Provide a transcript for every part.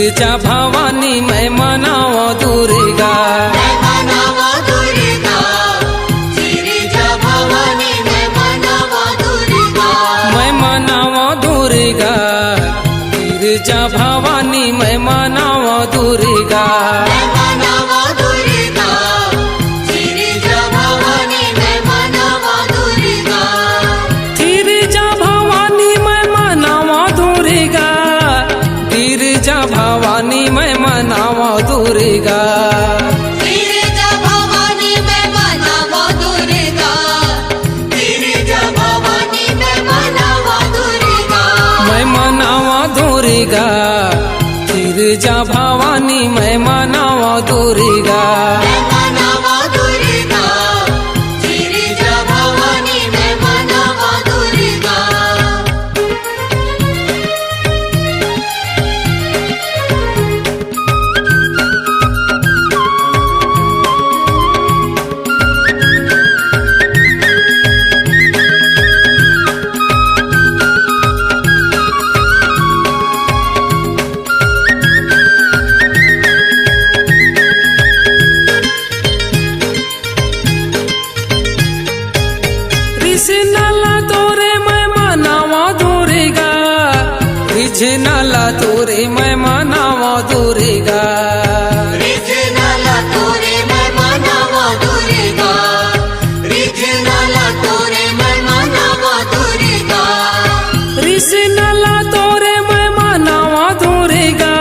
गिरजा भवानी मैं मनाओ दुर्गा, मैं मनावा दुर्गा, गिरिजा भवानी मैं मनावा दुर्गा, मैं मनाओ दुर्गा, गिरजा भवानी मैं मनाओ दुर्गा, मैं मनावा दुर्गा, गिरिजा भवानी मैं मनावा दुर्गा, गिरजा भवानी मैं मनाओ दुर्गा, गिरजा भवानी मैं मनाओ दुर्गा, गिरिजा भवानी मैं मनावा दुर्गा, गिरिजा भवानी मैं मनावा दुर्गा, मैं मनाओ दुर्गा, गिरजा भवानी मैं मनाओ दुर्गा, मैं मनावा दुर्गा, गिरिजा भवानी मैं मनावा दुर्गा। रिझनाला तोरे मैं मनावा दुर्गा, रिझनाला तोरे मैं मनावा दुर्गा, रिझनाला तोरे मैं मनावा दुर्गा, रिझनाला तोरे मैं मनावा दुर्गा, रिझनाला तोरे मैं मनावा दुर्गा,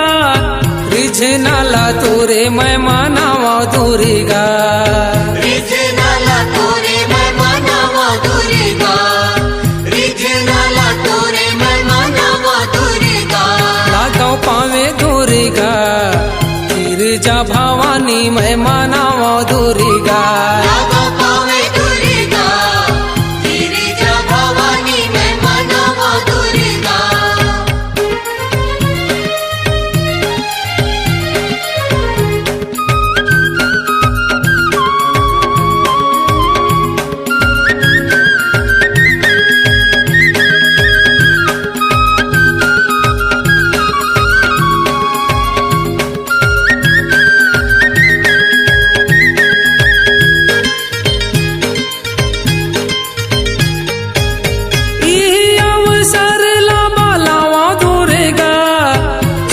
रिझनाला तोरे मैं मनावा दुर्गा, रिझनाला तोरे मैं मनावा दुर्गा, रिझनाला तोरे मैं मनावा दुर्गा, लागो पावे दुर्गा, गिरजा भवानी मैं मनावा दुर्गा, लागो पावे दुर्गा, गिरिजा भवानी मैं मनावा दुर्गा।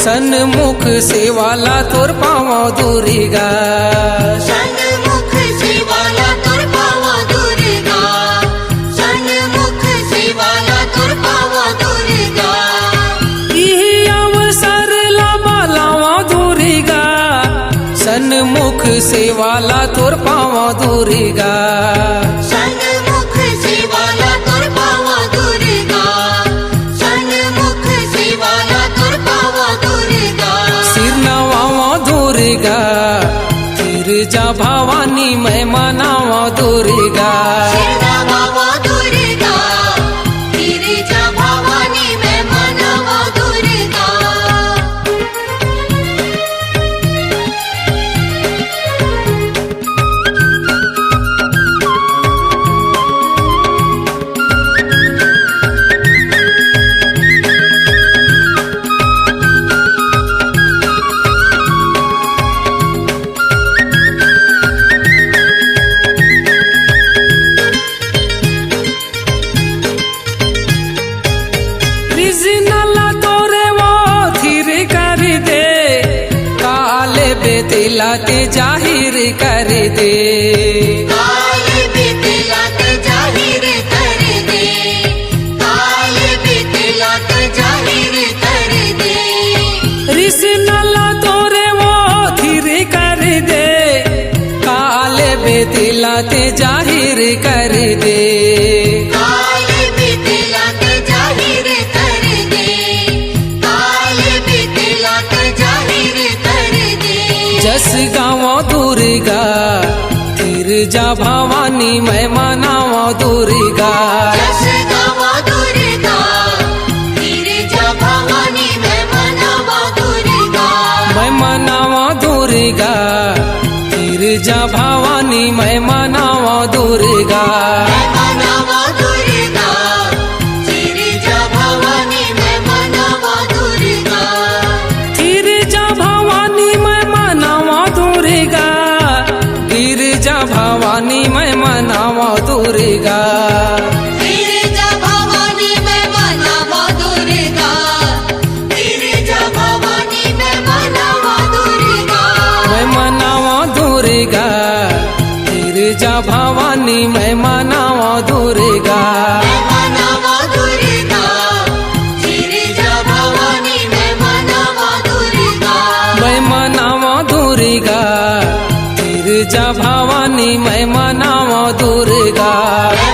सन्मुख सेवाला तोर पावा दुर्गा, सन्मुख सेवाला तोर पावा दुर्गा, सन्मुख सेवाला तोर पावा दुर्गा, इही अवसर लावा दुर्गा, सन्मुख सेवाला तोर पावा दुर्गा, सन्मुख सेवाला तोर पावा दुर्गा, सन्मुख सेवाला तोर पावा दुर्गा, सिर नवावा दुर्गा, गिरजा भवानी मैं मनावा दुर्गा, नवावा दुर्गा, गिरिजा भवानी मैं मनावा दुर्गा। रिझनाला तोरे वो थिर कर दे, काले बेतिला ते जाहिर कर दे, काले बेतिला ते जाहिर कर दे, काले बेतिला ते जाहिर कर दे, रिझनाला तोरे वो थिर कर दे, काले बेतिला ते जाहिर कर दे, काले बेतिला ते जाहिर कर दे, काले बेतिला ते जाहिर कर दे, जस गावा दुर्गा, गिरजा भवानी मैं मनावा दुर्गा, जस गावा दुर्गा, गिरिजा भवानी मैं मनावा दुर्गा, मैं मनावा दुर्गा, गिरजा भवानी मैं मनावा दुर्गा, मैं मनावा दुर्गा, गिरिजा भवानी मैं मनावा दुर्गा, गिरजा दुर्गा गिरिजा भवानी मैं मनावा दुर्गा गिरिजा भवानी मैं मनावा दुर्गा मैं मनावा दुर्गा गिरिजा भवानी मैं मनावा दुर्गा मैं मनावा दुर्गा गिरिजा भवानी मैं मनावा दुर्गा मैं मनावा दुर्गा गिरिजा भवानी मैं मनावा दुर्गा मैं